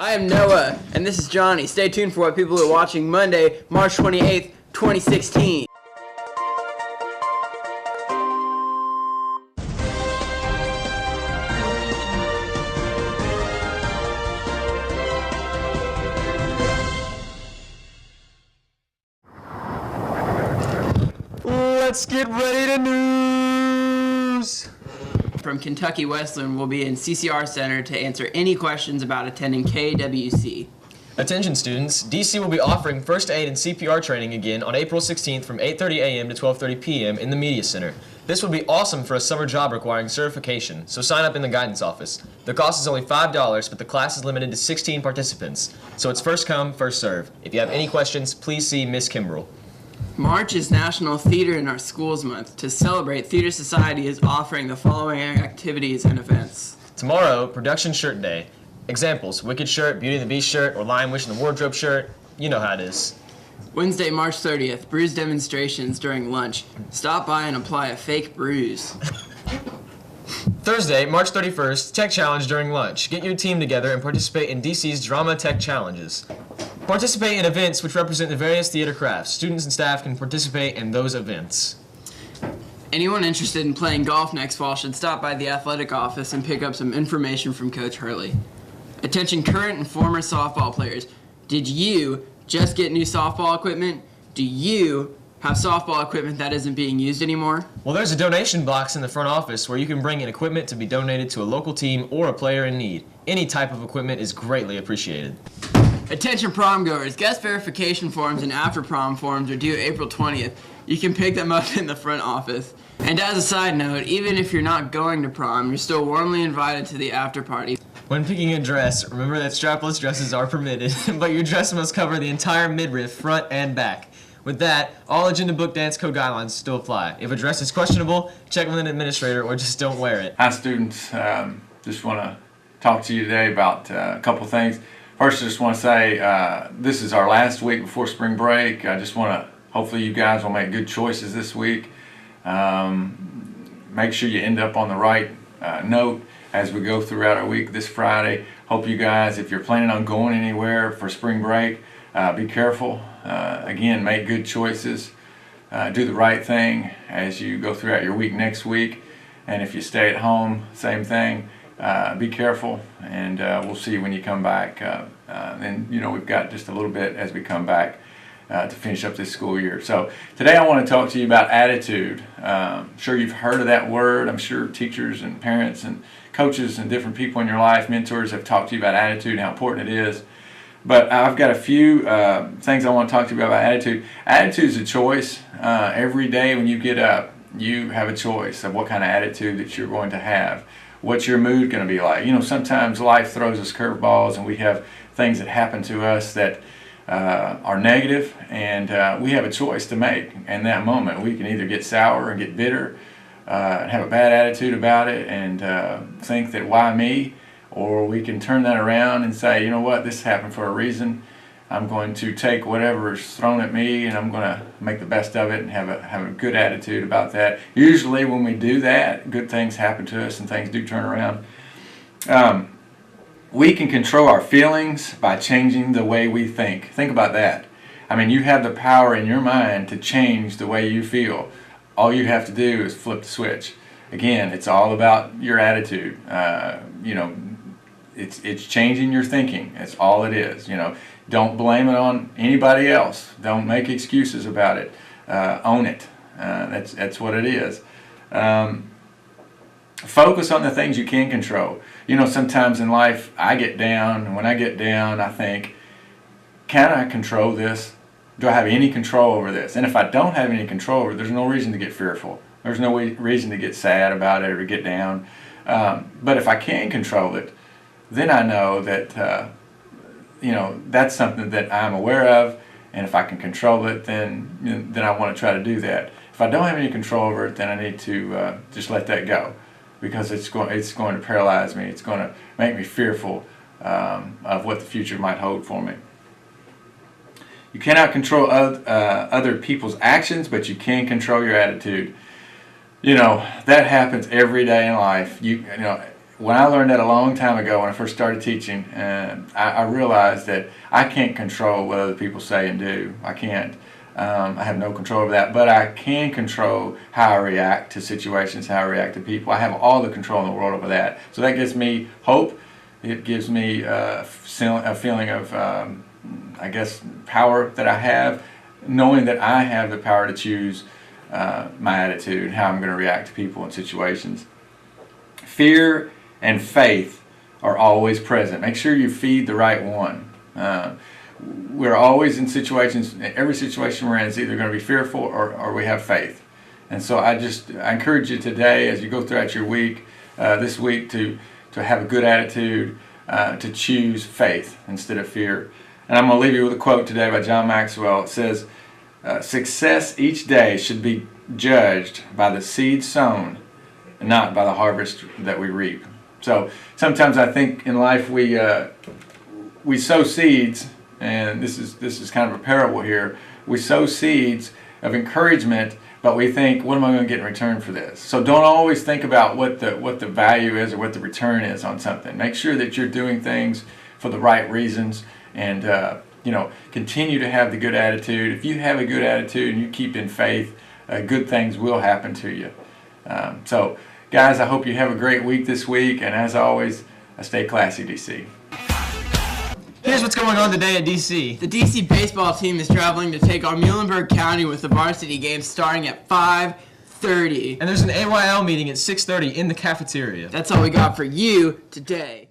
I am Noah, and this is Johnny. Stay tuned for what people are watching Monday, March 28th, 2016. Let's get ready to news! From Kentucky Western will be in CCR Center to answer any questions about attending KWC. Attention students, DC will be offering first aid and CPR training again on April 16th from 8:30 a.m. to 12:30 p.m. in the Media Center. This would be awesome for a summer job requiring certification, so sign up in the guidance office. The cost is only $5, but the class is limited to 16 participants, so it's first come, first serve. If you have any questions, please see Miss Kimbrell. March is National Theater in Our Schools Month. To celebrate, Theater Society is offering the following activities and events. Tomorrow, Production Shirt Day. Examples: Wicked shirt, Beauty and the Beast shirt, or Lion Wish in the Wardrobe shirt. You know how it is. Wednesday, March 30th, bruise demonstrations during lunch. Stop by and apply a fake bruise. Thursday, March 31st, Tech Challenge during lunch. Get your team together and participate in DC's Drama Tech Challenges. Participate in events which represent the various theater crafts. Students and staff can participate in those events. Anyone interested in playing golf next fall should stop by the athletic office and pick up some information from Coach Hurley. Attention current and former softball players. Did you just get new softball equipment? Do you have softball equipment that isn't being used anymore? Well, there's a donation box in the front office where you can bring in equipment to be donated to a local team or a player in need. Any type of equipment is greatly appreciated. Attention prom goers, guest verification forms and after prom forms are due April 20th. You can pick them up in the front office. And as a side note, even if you're not going to prom, you're still warmly invited to the after party. When picking a dress, remember that strapless dresses are permitted, but your dress must cover the entire midriff, front and back. With that, all agenda book dance code guidelines still apply. If a dress is questionable, check with an administrator or just don't wear it. Hi students, just want to talk to you today about a couple things. First, I just want to say this is our last week before spring break. I just want to, hopefully you guys will make good choices this week. Make sure you end up on the right note as we go throughout our week this Friday. Hope you guys, if you're planning on going anywhere for spring break, be careful. Again, make good choices. Do the right thing as you go throughout your week next week. And if you stay at home, same thing. Be careful, and we'll see you when you come back. And you know, we've got just a little bit as we come back to finish up this school year. So today I want to talk to you about attitude. I'm sure you've heard of that word. I'm sure teachers and parents and coaches and different people in your life, mentors, have talked to you about attitude and how important it is. But I've got a few things I want to talk to you about attitude. Attitude is a choice. Every day when you get up, you have a choice of what kind of attitude that you're going to have. What's your mood going to be like? You know, sometimes life throws us curveballs and we have things that happen to us that are negative, and we have a choice to make in that moment. We can either get sour and get bitter and have a bad attitude about it and think that why me, or we can turn that around and say, you know what, this happened for a reason. I'm going to take whatever is thrown at me and I'm going to make the best of it and have a good attitude about that. Usually when we do that, good things happen to us and things do turn around. We can control our feelings by changing the way we think. Think about that. I mean, you have the power in your mind to change the way you feel. All you have to do is flip the switch. Again, it's all about your attitude. You know, it's changing your thinking. That's all it is. You know, don't blame it on anybody else. Don't make excuses about it. Own it. That's what it is. Focus on the things you can control. You know, sometimes in life I get down, and when I get down I think, can I control this? Do I have any control over this? And if I don't have any control over it, there's no reason to get fearful. There's no reason to get sad about it or to get down. But if I can control it, then I know that you know, that's something that I'm aware of, and if I can control it, then I want to try to do that. If I don't have any control over it, then I need to just let that go, because it's going to paralyze me. It's going to make me fearful of what the future might hold for me. You cannot control other people's actions, but you can control your attitude. You know, that happens every day in life. You know, when I learned that a long time ago when I first started teaching, I realized that I can't control what other people say and do. I can't. I have no control over that, but I can control how I react to situations, how I react to people. I have all the control in the world over that. So that gives me hope. It gives me a feeling of, I guess, power that I have, knowing that I have the power to choose my attitude, how I'm going to react to people and situations. Fear and faith are always present. Make sure you feed the right one. We're always in situations, every situation we're in is either going to be fearful or we have faith. And so I encourage you today as you go throughout your week, this week, to have a good attitude, to choose faith instead of fear. And I'm going to leave you with a quote today by John Maxwell. It says, success each day should be judged by the seed sown and not by the harvest that we reap. So sometimes I think in life we sow seeds, and this is kind of a parable here. We sow seeds of encouragement, but we think, what am I going to get in return for this? So don't always think about what the value is or what the return is on something. Make sure that you're doing things for the right reasons, and continue to have the good attitude. If you have a good attitude and you keep in faith, good things will happen to you. So guys, I hope you have a great week this week, and as always, stay classy, DC. Here's what's going on today at DC. The DC baseball team is traveling to take on Muhlenberg County with the varsity game starting at 5:30. And there's an AYL meeting at 6:30 in the cafeteria. That's all we got for you today.